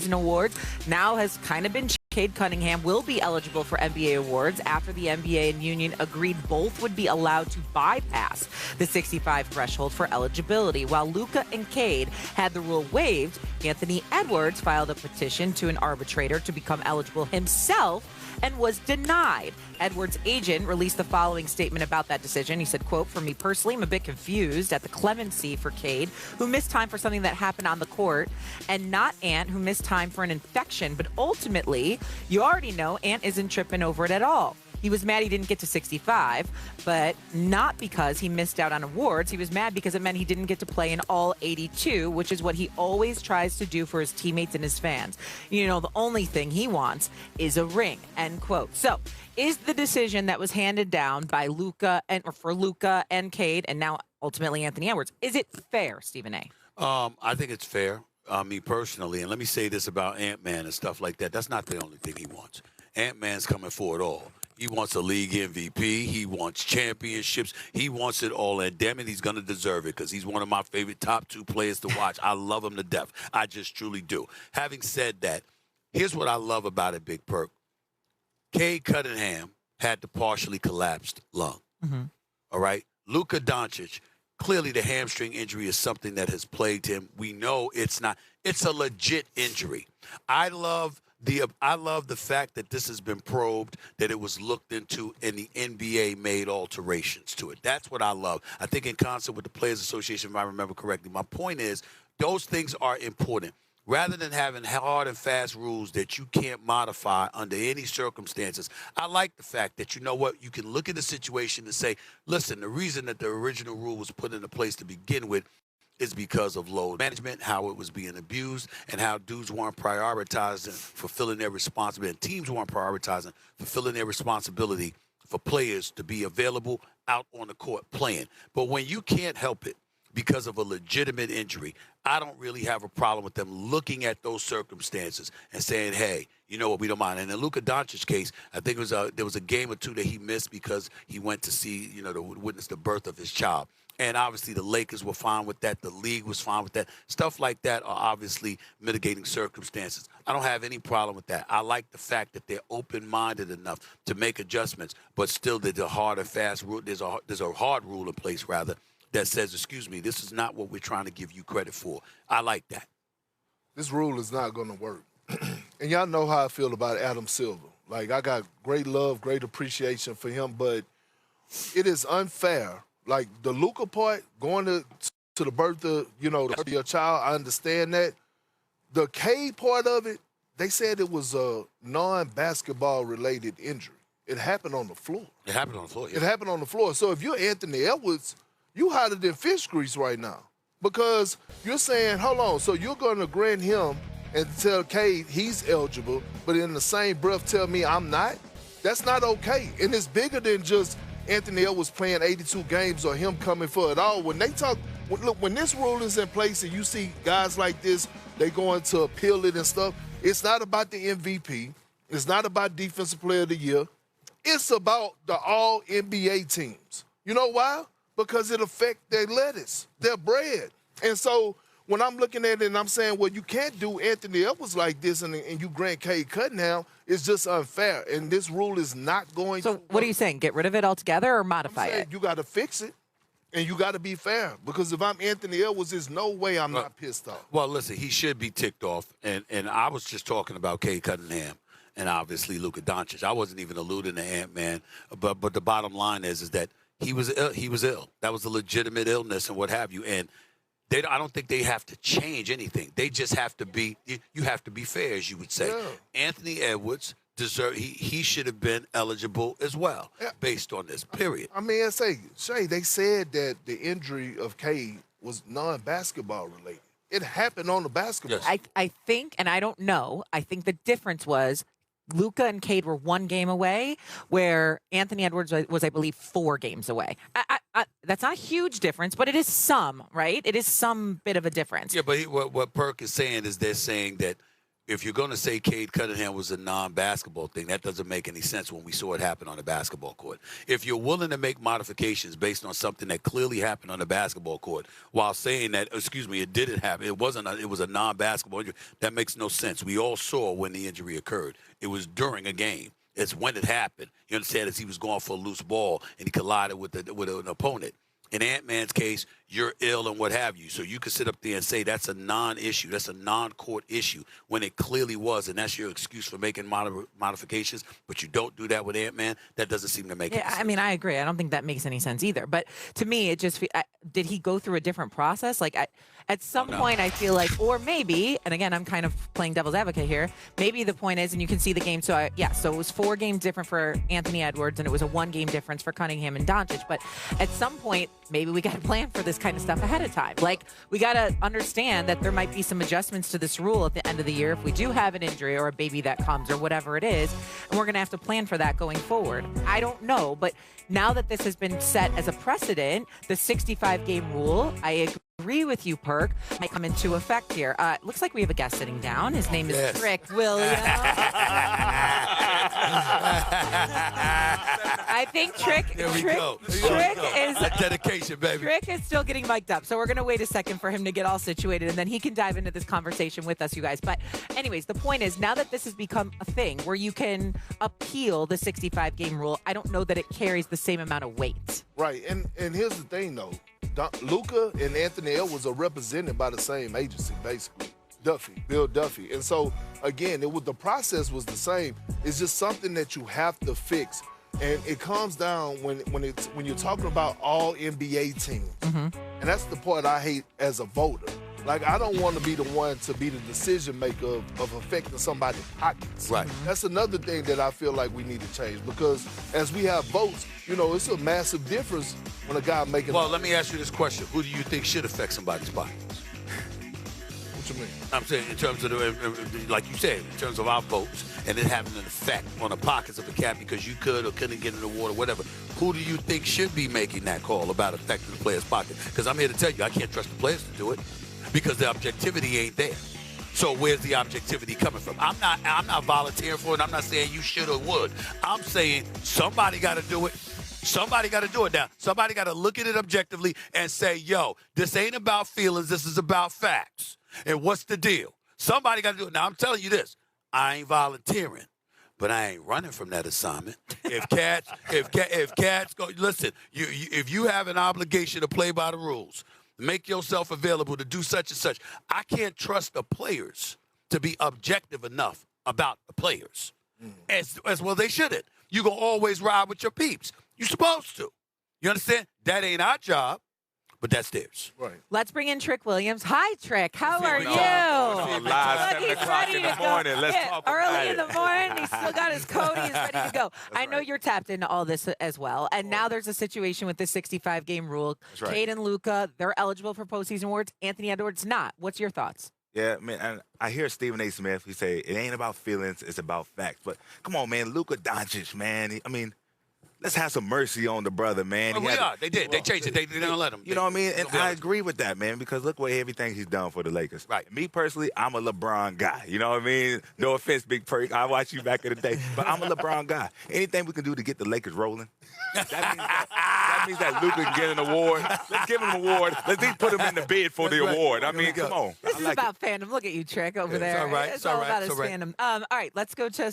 season awards now has kind of been Cade Cunningham will be eligible for NBA awards after the NBA and union agreed both would be allowed to bypass the 65 threshold for eligibility. While Luka and Cade had the rule waived, Anthony Edwards filed a petition to an arbitrator to become eligible himself and was denied. Edwards' agent released the following statement about that decision. He said, quote, "For me personally, I'm a bit confused at the clemency for Cade, who missed time for something that happened on the court, and not Ant, who missed time for an infection. But ultimately, you already know Ant isn't tripping over it at all. He was mad he didn't get to 65, but not because he missed out on awards. He was mad because it meant he didn't get to play in all 82, which is what he always tries to do for his teammates and his fans. You know, the only thing he wants is a ring," end quote. So is the decision that was handed down by Luka for Luka and Cade, and now ultimately Anthony Edwards, is it fair, Stephen A? I think it's fair, me personally. And let me say this about Ant-Man and stuff like that. That's not the only thing he wants. Ant-Man's coming for it all. He wants a league MVP. He wants championships. He wants it all. And damn it, he's going to deserve it because he's one of my favorite top 2 players to watch. I love him to death. I just truly do. Having said that, here's what I love about it, Big Perk. Cade Cunningham had the partially collapsed lung. All right? Luka Doncic, clearly the hamstring injury is something that has plagued him. We know it's not. It's a legit injury. I love the fact that this has been probed, that it was looked into, and the NBA made alterations to it. That's what I love. I think in concert with the Players Association, if I remember correctly. My point is, those things are important. Rather than having hard and fast rules that you can't modify under any circumstances, I like the fact that, you know what, you can look at the situation and say, listen, the reason that the original rule was put into place to begin with is because of load management, how it was being abused, and how dudes weren't prioritizing fulfilling their responsibility, and teams weren't prioritizing fulfilling their responsibility for players to be available out on the court playing. But when you can't help it because of a legitimate injury, I don't really have a problem with them looking at those circumstances and saying, hey, you know what, we don't mind. And in Luka Doncic's case, I think there was a game or two that he missed because he went to see, to witness the birth of his child. And obviously the Lakers were fine with that. The league was fine with that. Stuff like that are obviously mitigating circumstances. I don't have any problem with that. I like the fact that they're open-minded enough to make adjustments, but still there's a hard and fast rule. There's a hard rule in place, rather, that says, excuse me, this is not what we're trying to give you credit for. I like that. This rule is not going to work. And y'all know how I feel about Adam Silver. Like, I got great love, great appreciation for him, but it is unfair. Like, the Luka part, going to the birth of, the birth of your child, I understand that. The Cade part of it, they said it was a non-basketball related injury. It happened on the floor. It happened on the floor, yeah. It happened on the floor. So if you're Anthony Edwards, you hotter than fish grease right now, because you're saying, hold on, so you're going to grant him and tell Cade he's eligible, but in the same breath tell me I'm not? That's not okay. And it's bigger than just Anthony Edwards playing 82 games or him coming for it all. When they talk, look, when this rule is in place and you see guys like this, they going to appeal it and stuff, it's not about the MVP. It's not about Defensive Player of the Year. It's about the all-NBA teams. You know why? Because it affects their lettuce, their bread. And so when I'm looking at it and I'm saying, well, you can't do Anthony Edwards like this and you grant Cade Cunningham, it's just unfair. And this rule is not going to. So what are you saying? Get rid of it altogether or modify it? You got to fix it. And you got to be fair. Because if I'm Anthony Edwards, there's no way I'm not pissed off. Well, listen, he should be ticked off. And I was just talking about Cade Cunningham and obviously Luka Doncic. I wasn't even alluding to Ant-Man. But the bottom line is that he was ill. That was a legitimate illness and what have you. And I don't think they have to change anything. They just have to be – you have to be fair, as you would say. Yeah. Anthony Edwards he should have been eligible as well, based on this, period. I mean, Shay, they said that the injury of Cade was non-basketball related. It happened on the basketball. Yes. I think, and I don't know, I think the difference was Luka and Cade were 1 game away, where Anthony Edwards was, I believe, 4 games away. That's not a huge difference, but it is some, right? It is some bit of a difference. Yeah, but what Perk is saying is they're saying that if you're going to say Cade Cunningham was a non-basketball thing, that doesn't make any sense when we saw it happen on the basketball court. If you're willing to make modifications based on something that clearly happened on the basketball court while saying that, it didn't happen, it was a non-basketball injury, that makes no sense. We all saw when the injury occurred. It was during a game. It's when it happened. You understand? As he was going for a loose ball and he collided with an opponent. In Ant-Man's case, you're ill and what have you. So you could sit up there and say that's a non-issue. That's a non-court issue when it clearly was, and that's your excuse for making modifications, but you don't do that with Ant-Man. That doesn't seem to make any sense. I mean, I agree. I don't think that makes any sense either. But to me, it just did he go through a different process? Like, at some point, I feel like, or maybe, and again, I'm kind of playing devil's advocate here, maybe the point is, and you can see the game, so it was 4 games different for Anthony Edwards, and it was a 1-game difference for Cunningham and Doncic. But at some point, maybe we got to plan for this kind of stuff ahead of time. Like, we got to understand that there might be some adjustments to this rule at the end of the year if we do have an injury or a baby that comes or whatever it is, and we're going to have to plan for that going forward. I don't know, but now that this has been set as a precedent, the 65-game rule, I agree with you, Perk, might come into effect here. Looks like we have a guest sitting down. His name is Trick Williams. I think Trick is dedication, baby. Trick is still getting mic'd up, so we're gonna wait a second for him to get all situated, and then he can dive into this conversation with us, you guys. But anyways, the point is, now that this has become a thing where you can appeal the 65-game rule, I don't know that it carries the same amount of weight. Right, and here's the thing, though. Luka and Anthony Edwards are represented by the same agency, basically. Bill Duffy. And so, again, the process was the same. It's just something that you have to fix. And it comes down when you're talking about all NBA teams. Mm-hmm. And that's the part I hate as a voter. Like, I don't want to be the one to be the decision maker of affecting somebody's pockets. Right. That's another thing that I feel like we need to change, because as we have votes, it's a massive difference when a guy making. Well, let me ask you this question: who do you think should affect somebody's pockets? What you mean? I'm saying in terms of like you said, in terms of our votes and it having an effect on the pockets of the cap because you could or couldn't get in the award or whatever. Who do you think should be making that call about affecting the player's pocket? Because I'm here to tell you, I can't trust the players to do it because the objectivity ain't there. So where's the objectivity coming from? I'm not volunteering for it. I'm not saying you should or would. I'm saying somebody got to do it. Somebody got to do it now. Somebody got to look at it objectively and say, yo, this ain't about feelings. This is about facts. And what's the deal? Somebody got to do it. Now, I'm telling you this. I ain't volunteering, but I ain't running from that assignment. If cats go, listen, if you have an obligation to play by the rules, make yourself available to do such and such. I can't trust the players to be objective enough about the players. As well they shouldn't. You gonna always ride with your peeps. You're supposed to. You understand? That ain't our job, but that's theirs. Right. Let's bring in Trick Williams. Hi, Trick. How are you? Live 7 o'clock in the morning. Let's talk about early it. in the morning. He's still got his coat. He's ready to go. I know you're tapped into all this as well. And now there's a situation with the 65-game rule. Right. Cade and Luka, they're eligible for postseason awards. Anthony Edwards not. What's your thoughts? Yeah, man, and I hear Stephen A. Smith. He say it ain't about feelings, it's about facts. But come on, man, Luka Doncic, man. Let's have some mercy on the brother, man. Well, we are. They did. They changed it. They didn't let him. You know what I mean? And I agree with that, man, because look what everything he's done for the Lakers. Right. Me personally, I'm a LeBron guy. You know what I mean? No offense, Big Perk. I watched you back in the day. But I'm a LeBron guy. Anything we can do to get the Lakers rolling, that means that Luka can get an award. Let's give him an award. Let's at least put him in the bid for the award. I mean, come on. This is about fandom. Look at you, Trick, over there. It's all right. It's all about his fandom. All right, let's go to